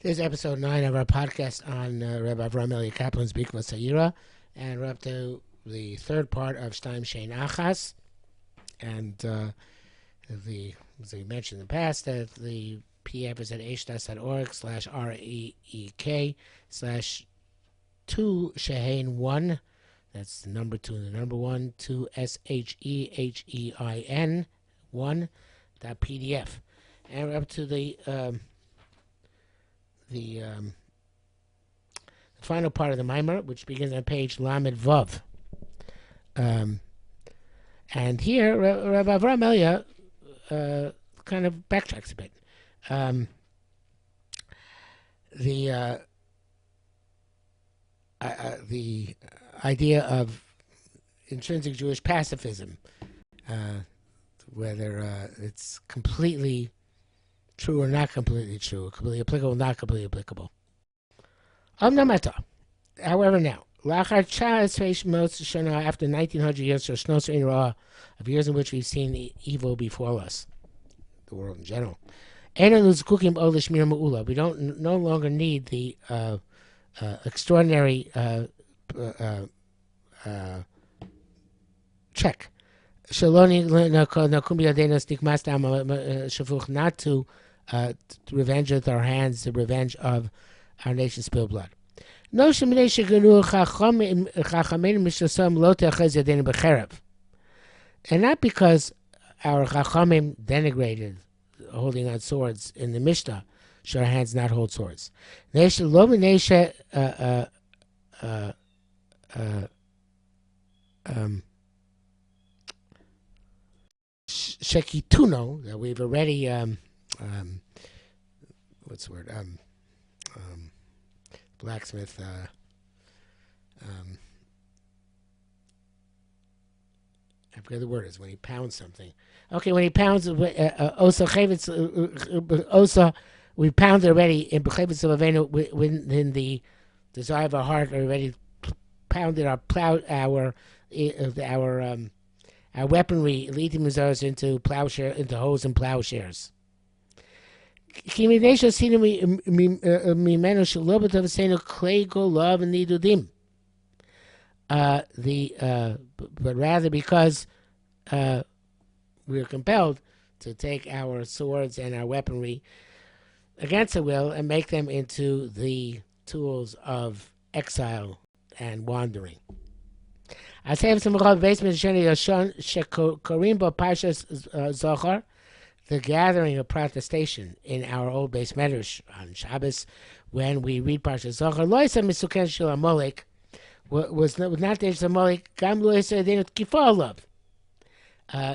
This is episode 9 of our podcast on Rabbi Avrohom Kaplan's Bikva Sayira, and we're up to the third part of Shtaim Achas. And as we mentioned in the past, that the PF is at htas.org/REEK/2 That's the number 2 and the number 1, 2 SHEHEIN 1.PDF. And we're up to the final part of the Mimer, which begins on page Lamed Vav. And here, Rabbi Avrohom kind of backtracks a bit. The idea of intrinsic Jewish pacifism, whether it's completely true or not completely true, completely applicable, not completely applicable. However, now, after 1900 years of years in which we've seen evil befall us, the world in general, we don't no longer need the extraordinary check. Not to revenge with our hands, the revenge of our nation's spilled blood. And not because our Chachamim denigrated holding on swords in the Mishnah, should our hands not hold swords. Shekituno, that we've already what's the word? Blacksmith. I forget the word is when he pounds something. Okay, when he pounds osa, we pounded already in within the desire of our heart. Already pounded our weaponry, leading us into plowshare, into hoes and plowshares. But rather because we are compelled to take our swords and our weaponry against our will and make them into the tools of exile and wandering. The gathering of protestation in our old base medrash on Shabbos, when we read Parshas Zohar, was not dangerous Amalek,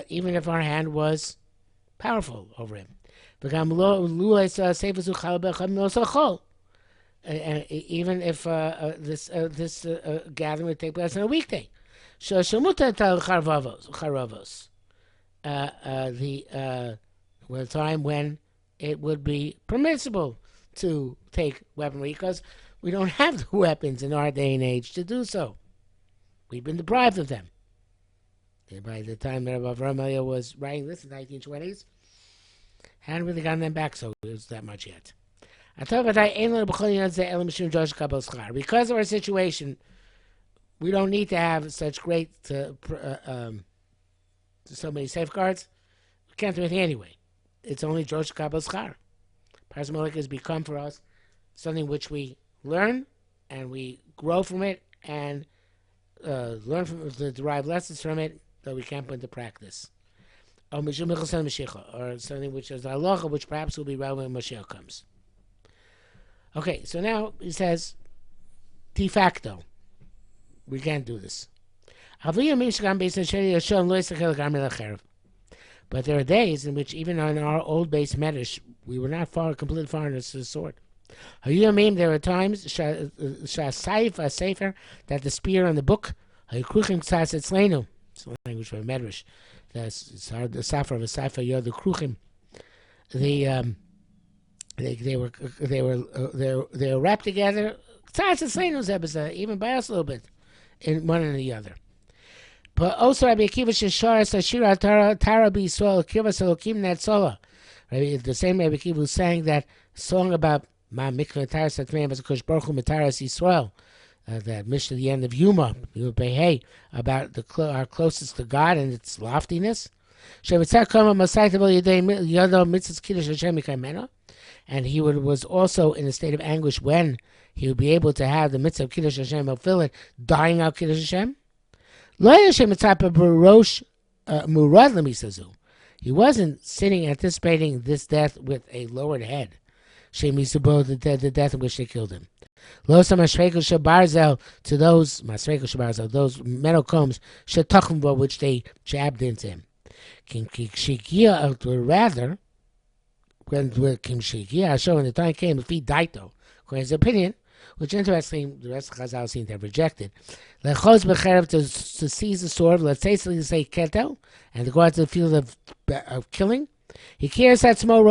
even if our hand was powerful over him. Even if this gathering would take place on a weekday. A time when it would be permissible to take weaponry, because we don't have the weapons in our day and age to do so. We've been deprived of them. And by the time that Rabbi Avrohom was writing this in the 1920s, hadn't really gotten them back, so it was that much yet. Because of our situation, we don't need to have such great so many safeguards. We can't do anything anyway. It's only Josh Kabbalah Schar. Parshas Molech has become for us something which we learn and we grow from it and learn from to derive lessons from it that we can't put into practice. Or something which is halacha, which perhaps will be relevant when Mashiach comes. Okay, so now he says, de facto, we can't do this. But there are days in which even on our old base medrash, we were not complete foreigners to the sword. There are times that the spear on the book, it's language for medrash, the safra of a safra yod the kruchim. They were wrapped together, even by us a little bit, in one and the other. But also Rabbi Akiva Sheshar Sashira Tara B'Yisrael Kirvas Elokim Netzola. The same Rabbi Akiva was saying that song about Ma Mikra Taras Atmeim as a Kosh Baruch Hu Mataras Yisrael. That Mishnah at the end of Yuma, about our closest to God and its loftiness. And he was also in a state of anguish when he would be able to have the mitzvah of Kiddush Hashem fulfilled, dying out Kiddush Hashem. He wasn't sitting anticipating this death with a lowered head. The death in which they killed him. To those those metal combs which they jabbed into him. Rather, when Kim Shikia showing the time came, if he died though, according to his opinion, which interestingly the rest of Chazal seem to have rejected. To seize the sword, let's say ketel, and to go out to the field of killing. He cares that small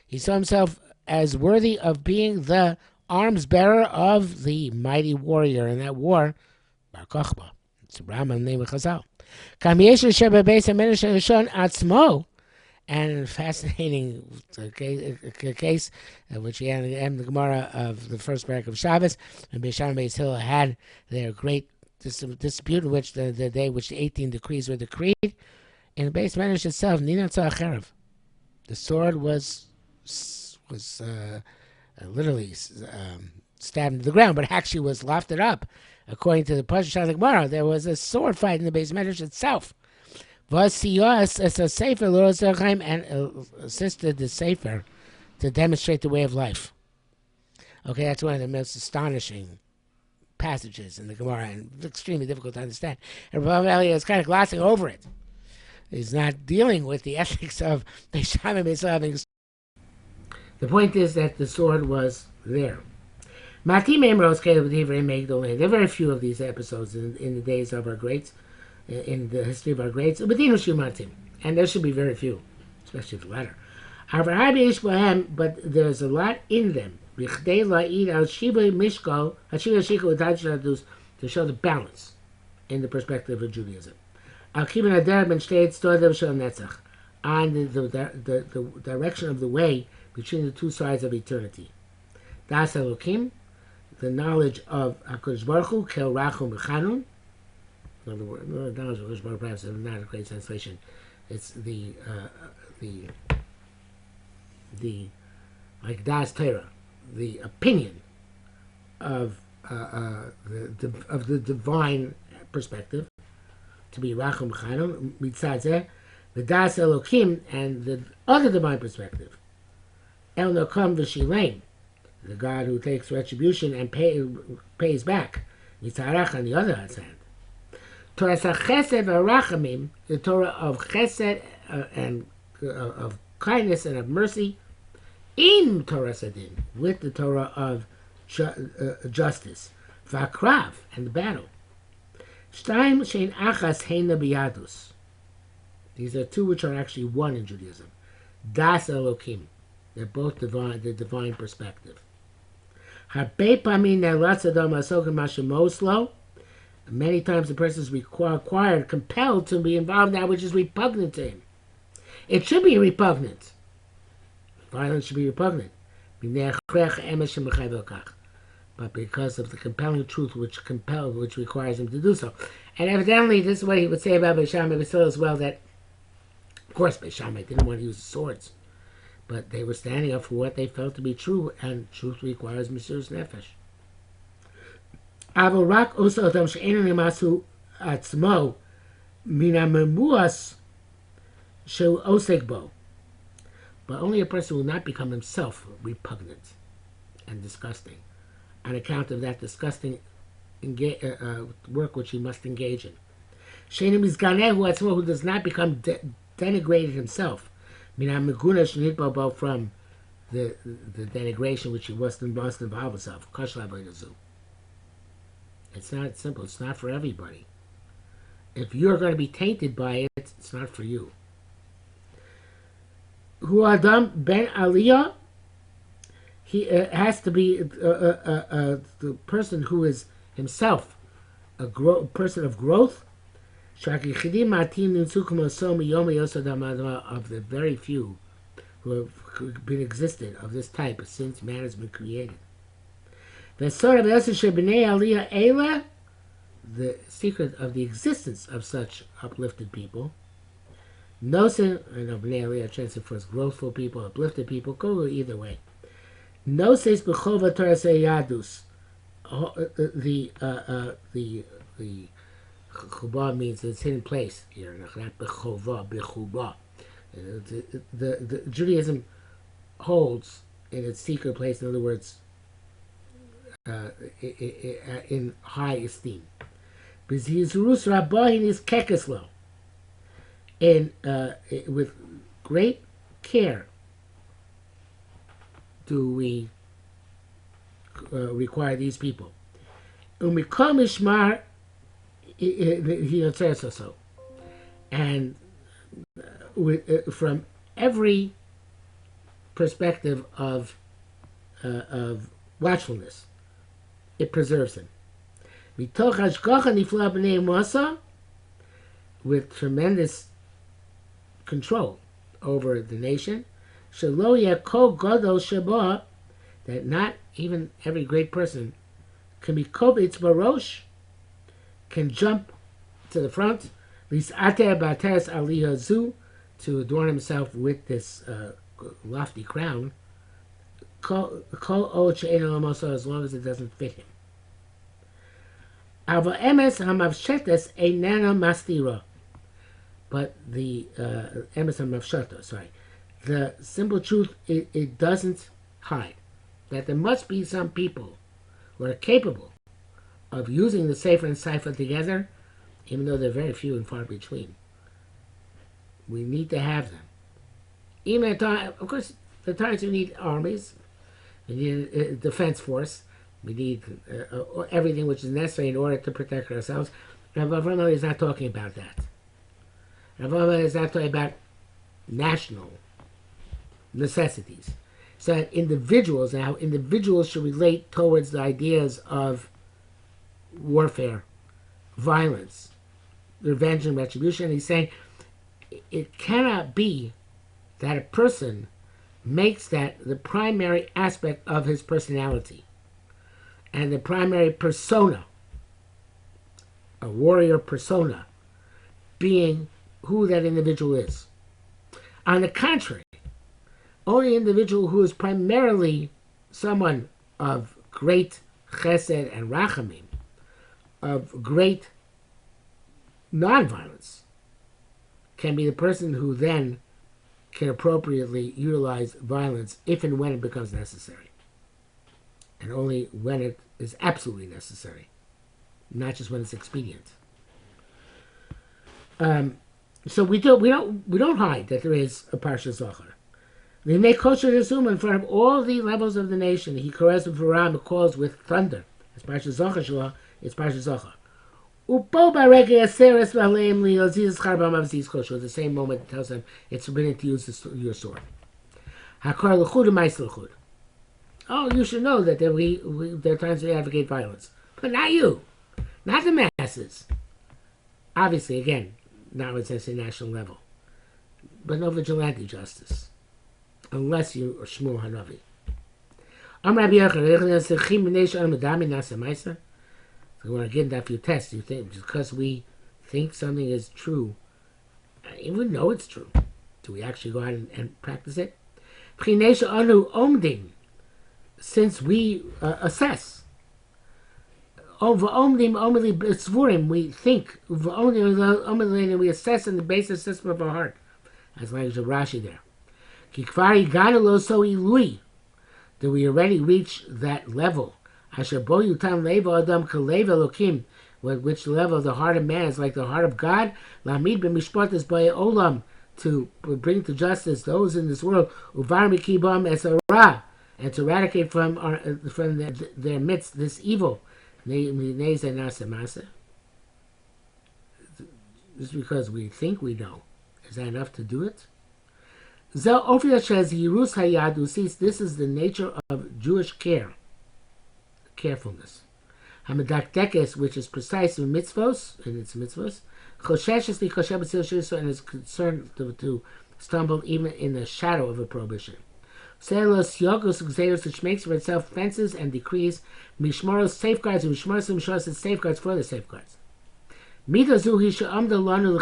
he saw himself as worthy of being the arms bearer of the mighty warrior in that war. Bar Kochba. It's Rambam name of Chazal. And fascinating case which he had in the Gemara of the first parak of Shabbos, and Beisham Beis Hillel had their great dispute in which the day which the 18 decrees were decreed. In the Beis Medrash itself, Nina Tzah the sword was literally stabbed into the ground, but actually was lofted up. According to the Pashup of the Gemara, there was a sword fight in the Beis Medrash itself. Vasiyas as a sefer and assisted the sefer to demonstrate the way of life. Okay, that's one of the most astonishing passages in the Gemara, and extremely difficult to understand. And Rabbi Eliyahu is kind of glossing over it. He's not dealing with the ethics of the Shaman having. The point is that the sword was there. There are very few of these episodes in the days of our greats, in the history of our greats, and there should be very few, especially the latter. But there's a lot in them to show the balance in the perspective of Judaism. On the direction of the way between the two sides of eternity. Das Elokim, the knowledge of HaKadosh Baruch Hu, Kel Rachum B'Chanun. In other words, knowledge of HaKadosh Baruch Hu perhaps is not a great translation. It's the like Das Torah, the opinion of the divine perspective, to be Rachum B'Chanun, Mitzad the Das Elokim, and the other divine perspective. El Nokam V'Shilem, the God who takes retribution and pays back. Yitzharach on the other hand. Torah Chesed V'Rachamim, the Torah of Chesed and of kindness and of mercy, in Torah Sadin, with the Torah of justice, V'Akrav, and the battle. Shtaim Shein Achas Heina B'Yadus. These are two which are actually one in Judaism. Das Elokim. They're both divine, the divine perspective. Many times the person is required, compelled to be involved in that which is repugnant to him. It should be repugnant. Violence should be repugnant. But because of the compelling truth which requires him to do so. And evidently this is what he would say about Beis Shammai as well, that of course Beis Shammai didn't want to use swords, but they were standing up for what they felt to be true, and truth requires Mesiras Nefesh. Avorak also adam she'enu nemasu atzmo mina memuas she'u osek bo. But only a person will not become himself repugnant and disgusting on account of that disgusting work which he must engage in. She'enu mizganehu atzmo, who does not become denigrated himself, from the denigration which he must involve himself. It's not simple. It's not for everybody. If you're going to be tainted by it, it's not for you. Hu Adam ben Aliyah, he has to be the person who is himself a person of growth. Of the very few who who have been existent of this type since man has been created. The secret of the existence of such uplifted people, Nosen, I know Bnei Aliyah translated for us growthful people, uplifted people, go either way. Noses b'chova Torah yadus. The chuba means it's hidden place here, not b'chova, b'chuba. The Judaism holds in its secret place, in other words, in high esteem. B'zizrus rabbahin is kekeslo. And with great care do we require these people. Umikol mishmar so. And from every perspective of watchfulness, it preserves him. Mitoch hashgacha nifla b'nei Masa, with tremendous control over the nation, shelo yakol gadol sheba, that not even every great person can be kobitz barosh, can jump to the front, lisater bateres aliyazu, to adorn himself with this lofty crown, kol od she'ein elamoso, as long as it doesn't fit him. Ava emes hamavshetes einana mastira. But the emes hamavshata, sorry, the simple truth, it doesn't hide that there must be some people who are capable of using the Sefer and Cipher together, even though they're very few and far between. We need to have them. Even at time, of course, the times we need armies, we need a defense force, we need everything which is necessary in order to protect ourselves. Rabbi Avrohom is not talking about that. Rabbi Avrohom is not talking about national necessities. So that individuals, and how individuals should relate towards the ideas of warfare, violence, revenge and retribution. And he's saying it cannot be that a person makes that the primary aspect of his personality and the primary persona, a warrior persona, being who that individual is. On the contrary, only an individual who is primarily someone of great chesed and rachamim, of great nonviolence, can be the person who then can appropriately utilize violence if and when it becomes necessary. And only when it is absolutely necessary, not just when it's expedient. So we don't hide that there is a Parsha Zachar. We make kosher Yisum in front of all the levels of the nation. He calls with Varam, calls with thunder. It's Parsha Zachar Shua, it's Parsha Zachar. Upo bareke aseres v'aleim li'oziz charbam avziz kosher. At the same moment, it tells them it's forbidden to use your sword. Hakar l'chud u'mais l'chud. Oh, you should know that there are times we advocate violence. But not you. Not the masses. Obviously, again, not at a national level. But no vigilante justice. Unless you are Shmuel Hanavi. So when I get that for your test, you think just because we think something is true, even know it's true, do we actually go out and practice it? Since we assess, we think, we assess in the basic system of our heart, as language of Rashi there. Do we already reach that level? Which level the heart of man is like the heart of God? To bring to justice those in this world, and to eradicate from their midst this evil. Just because we think we know, is that enough to do it? This is the nature of Jewish carefulness. Hamadakdekes, which is precise in its mitzvos, and is concerned to stumble even in the shadow of a prohibition. Selos Yogos Xeros, which makes for itself fences and decrees, Mishmaros safeguards, and Mishmaros and Mishmaros safeguards for the safeguards. Midazu Hishamda Lanu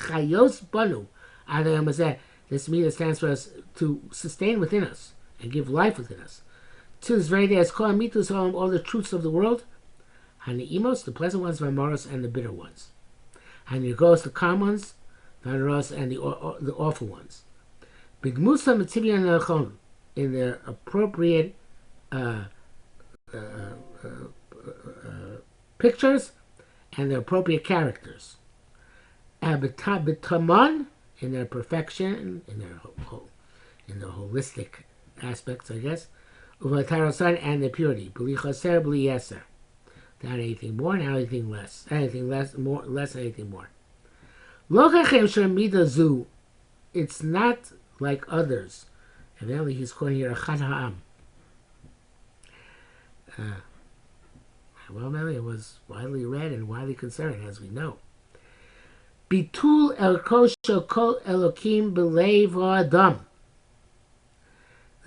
Chayos Banu. This midah stands for us to sustain within us and give life within us. To this very day, as Kohen Mitus all the truths of the world, Hani'imos, the pleasant ones, Vamoros, and the bitter ones. Hanirgos, the calm ones, Vanaros, and the awful ones. Bigmusa Mitzibian Elchon, in their appropriate pictures and their appropriate characters. B'tamon, in their perfection, in their holistic aspects, I guess. Uvatarosan, and their purity. B'li chaser, b'li yeser. Not anything more, not anything less. Anything less, more, less, anything more. Lo kachem shemida zu. It's not like others. Evidently, he's calling here a Achad ha'am. Well, maybe it was widely read and widely concerned, as we know. Bitul el kosho kol elokim b'leiv ha'adam.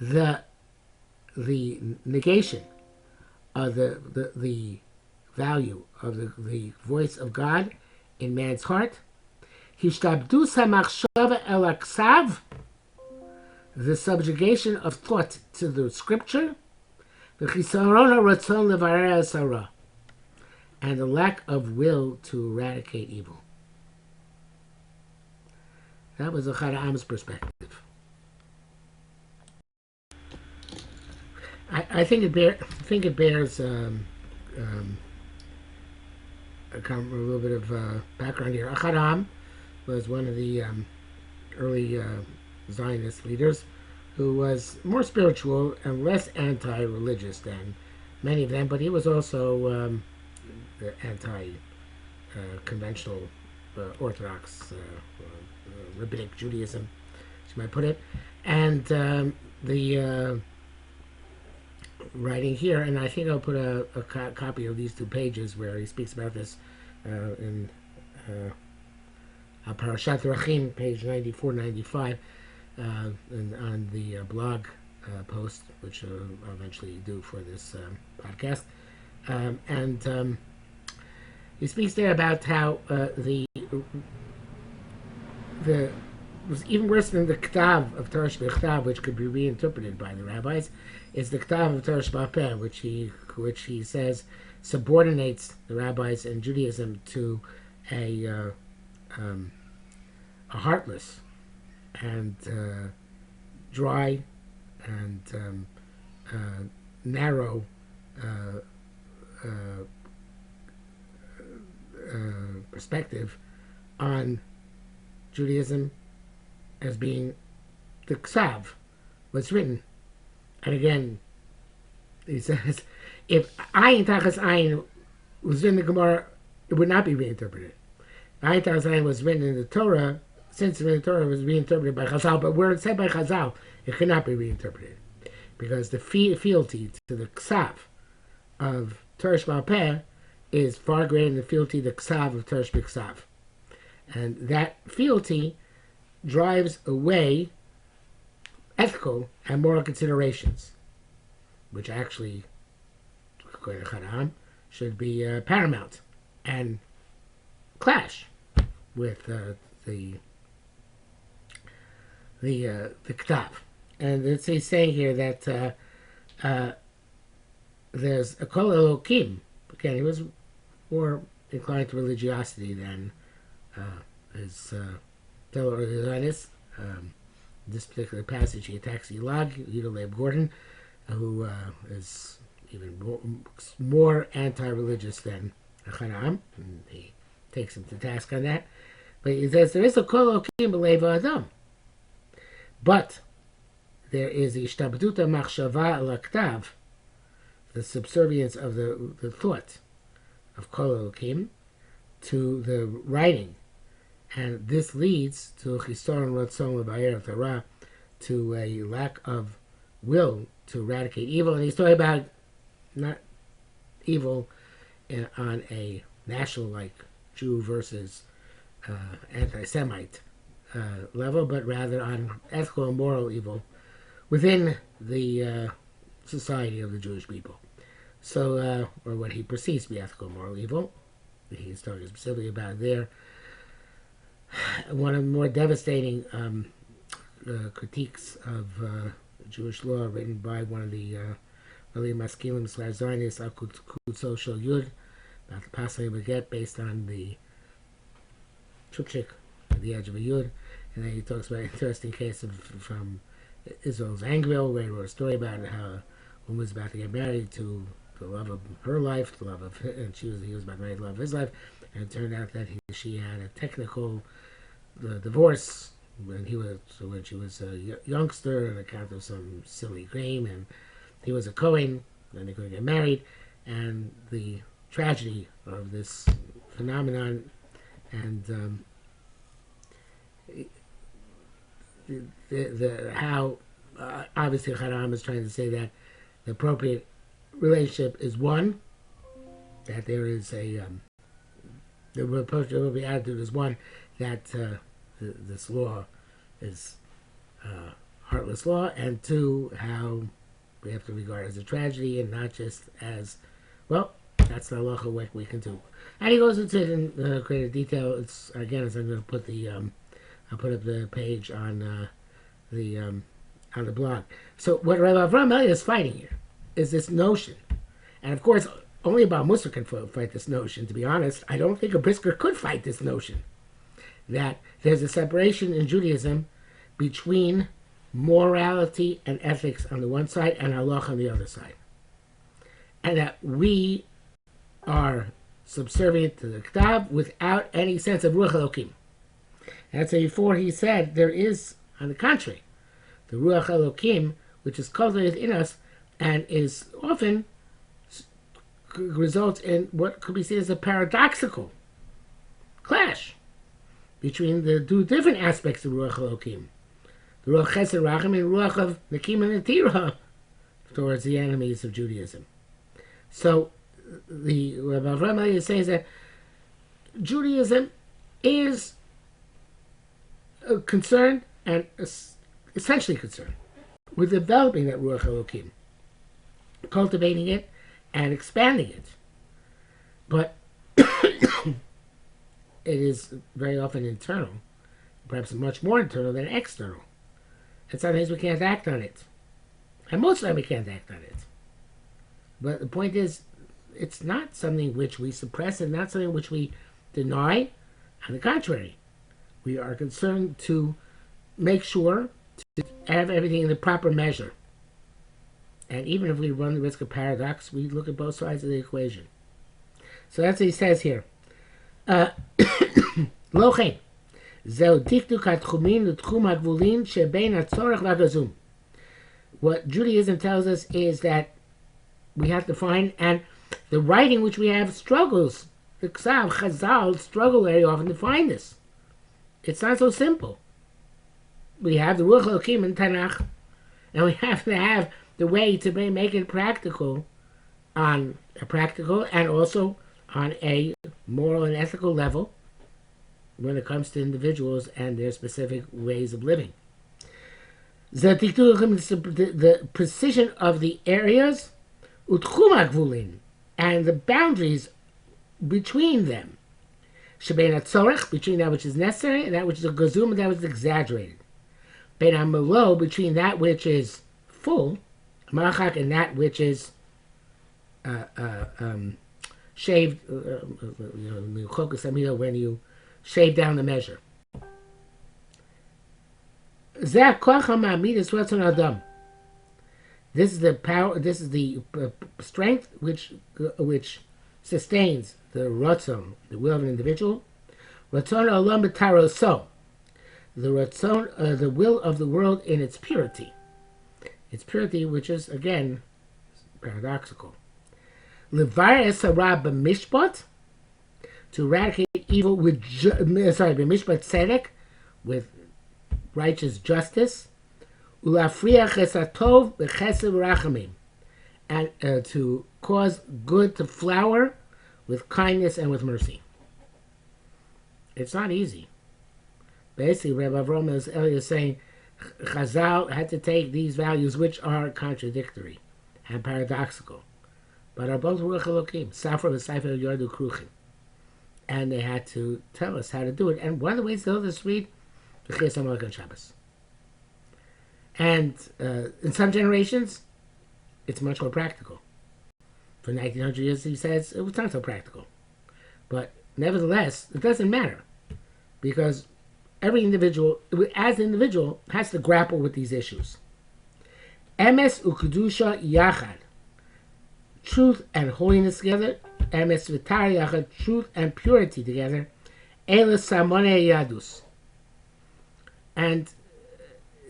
The negation of the value of the voice of God in man's heart. Hishtabdus hamachshava el aksav, the subjugation of thought to the scripture, v'chisaron haratzon levarer sarah, and the lack of will to eradicate evil. That was Achad ha'am's perspective. I think it bears a little bit of background here. Achad ha'am was one of the early Zionist leaders who was more spiritual and less anti-religious than many of them, but he was also anti-conventional Orthodox rabbinic Judaism, as you might put it. And the writing here, and I think I'll put a copy of these two pages where he speaks about this in Parashat Rachim, page 94, 95, and on the blog post, which I'll eventually do for this podcast. And he speaks there about how the was even worse than the Ktav of Torah Shebechtav, which could be reinterpreted by the rabbis, is the Ktav of Torah Sheba'peh, which he says subordinates the rabbis in Judaism to a heartless and dry and narrow perspective on Judaism as being the Ksav, what's written. And again, he says, if Ayin Tachas Ayin was in the Gemara, it would not be reinterpreted. Ayin Tachas Ayin was written in the Torah, since the Torah was reinterpreted by Chazal, but where it's said by Chazal, it cannot be reinterpreted. Because the fealty to the Ksav of Torah Sheba'peh is far greater than the fealty to the Ksav of Torah Shebechtav. And that fealty drives away ethical and moral considerations, which actually, according to Achad ha'am, should be paramount and clash with the Ktav. And it's saying here that there's a Kol Elokim. Again, he was more inclined to religiosity than his fellow Zionists. This particular passage, he attacks Yudah Leib Gordon, who is even more anti-religious than Achad ha'am, and he takes him to task on that. But he says there is a Kol Elokim b'leiv ha'adam, but there is Ishtabduta Machshava Laktav, the subservience of the thought of Kol Elokim to the writing. And this leads to Chisaron Ratzon Levayer Torah, to a lack of will to eradicate evil. And he's talking about not evil on a national, like Jew versus anti-Semite level, but rather on ethical and moral evil within the society of the Jewish people. So, or what he perceives to be ethical and moral evil. He's talking specifically about there. One of the more devastating critiques of Jewish law written by one of the early Maskilim / Zionists, Social Yud, about the passing of a get based on the Chukchik at the edge of a Yud. And then he talks about an interesting case from Israel's Angville, where he wrote a story about how a woman was about to get married to the love of her life, the love of, and he was about to marry the love of his life, and it turned out that she had a technical divorce when she was a youngster on account of some silly game, and he was a Kohen, and they couldn't get married, and the tragedy of this phenomenon, and how obviously Haram is trying to say that the appropriate relationship is one, that there is the appropriate attitude is one, that this law is heartless law, and two, how we have to regard it as a tragedy and not just as, well, that's the halacha, what we can do. And he goes into it in greater detail. It's, again, as I'm going to put I'll put up the page on the blog. So what Rabbi Avrohom is fighting here is this notion, and of course only a Baal Musar can fight this notion. To be honest, I don't think a Brisker could fight this notion that there's a separation in Judaism between morality and ethics on the one side and halacha on the other side, and that we are subservient to the K'tav without any sense of Ruach Elokim. And so before he said there is, on the contrary, the Ruach Elokim, which is cultivated in us and is often results in what could be seen as a paradoxical clash between the two different aspects of Ruach Elokim, the Ruach Chesed Racham and Ruach of Nekim and Netira towards the enemies of Judaism. So the Rabbi Avrohom is saying that Judaism is concerned and essentially concerned with developing that Ruach Elokim, cultivating it and expanding it. But it is very often internal, perhaps much more internal than external. And sometimes we can't act on it. And most of the time we can't act on it. But the point is, it's not something which we suppress and not something which we deny. On the contrary, we are concerned to make sure to have everything in the proper measure. And even if we run the risk of paradox, we look at both sides of the equation. So that's what he says here. Lochen, zeu dikduk hatchumin l'tchum hagvulin shebein hatzorach v'hagazum. What Judaism tells us is that we have to find, and the writing which we have struggles, the Ksav, Chazal struggle very often to find this. It's not so simple. We have the Ruach Elokim in Tanakh, and we have to have the way to make it practical, on a practical and also on a moral and ethical level when it comes to individuals and their specific ways of living. The precision of the areas, utchum hagvulin, and the boundaries between them. Shebein hatzorech, between that which is necessary and that which is a gazum and that which is exaggerated. Bein hamelo, between that which is full, machak, and that which is shaved, when you shave down the measure. This is the power. This is the strength which sustains the ratzon, the will of an individual. Ratzon olam b'taroso, the ratzon, the will of the world in its purity. Its purity, which is again paradoxical. Levares hara b'mishpat, to eradicate evil with b'mishpat tzedek, with righteous justice. Ulafriach esatov b'chesed rachamim, and to cause good to flower with kindness and with mercy. It's not easy. Basically, Rabbi Avrohom is saying Chazal had to take these values, which are contradictory and paradoxical, but are both Ruach Elokim, Safra v'Sefer Yordu Kruchim. And they had to tell us how to do it. And one of the ways to know this, read the Chiyas HaMelech on Shabbos. And in some generations, it's much more practical. For 1900 years, he says, it was not so practical. But nevertheless, it doesn't matter. Because every individual, as an individual, has to grapple with these issues. Emes u'kedusha yachad. Truth and holiness together. Emes v'tar yachad. Truth and purity together. Eles samonei yadus. And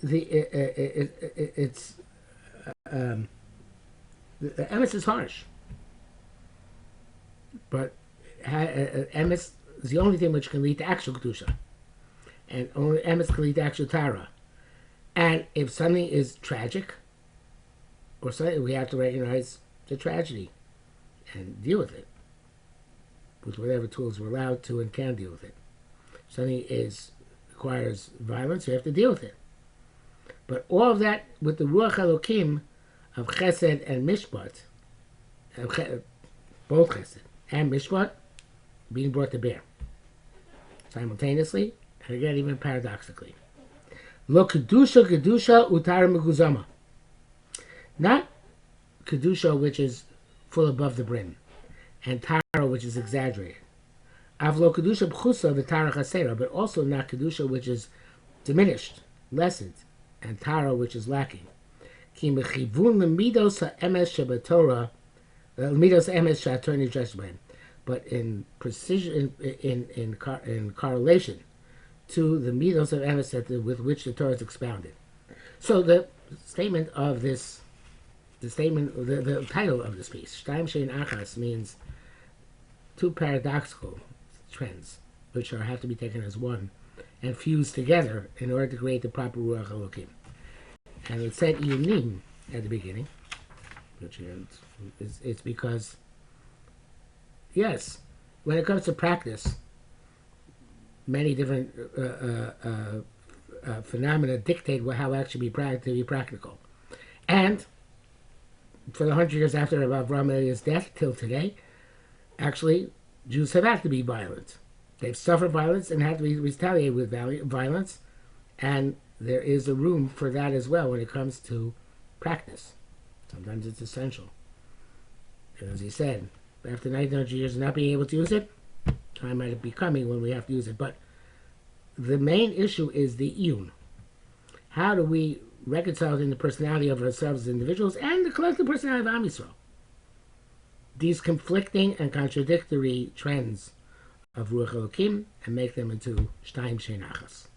it's the emes is harsh, but emes is the only thing which can lead to actual kedusha, and only emes can lead to actual tara. And if something is tragic or something, we have to recognize the tragedy and deal with it with whatever tools we're allowed to and can deal with it. If something requires violence, we have to deal with it. But all of that with the Ruach Elokim of Chesed and Mishpat, both Chesed and Mishpat, being brought to bear simultaneously, and again even paradoxically. Lo kedusha utar meguzama. Not kedusha which is full above the brim, and tara which is exaggerated. Avlo kedusha b'chusa v'tara chasera, but also not kedusha which is diminished, lessened, and tara which is lacking. Ki mechivun lemidos ha'emes shebatorah, lemidos ha'emes she'atorah nidresh b'hem, but in precision, in correlation to the midos of emes with which the Torah is expounded. So the statement of this, the title of this piece, Shtaim shein Achas, means two paradoxical trends, which have to be taken as one and fused together in order to create the proper Ruach Elokim. And it said Iyunim at the beginning, which it's because, yes, when it comes to practice, many different phenomena dictate how actually to be practical. And for the 100 years after Avrohom's death till today, actually, Jews have had to be violent. They've suffered violence and had to be retaliated with violence, and there is a room for that as well when it comes to practice. Sometimes it's essential. And as he said, after 900 years of not being able to use it, time might be coming when we have to use it. But the main issue is the iyun. How do we reconcile in the personality of ourselves as individuals and the collective personality of Am Yisrael? These conflicting and contradictory trends of Ruach Elokim and make them into Shtaim shein Achas.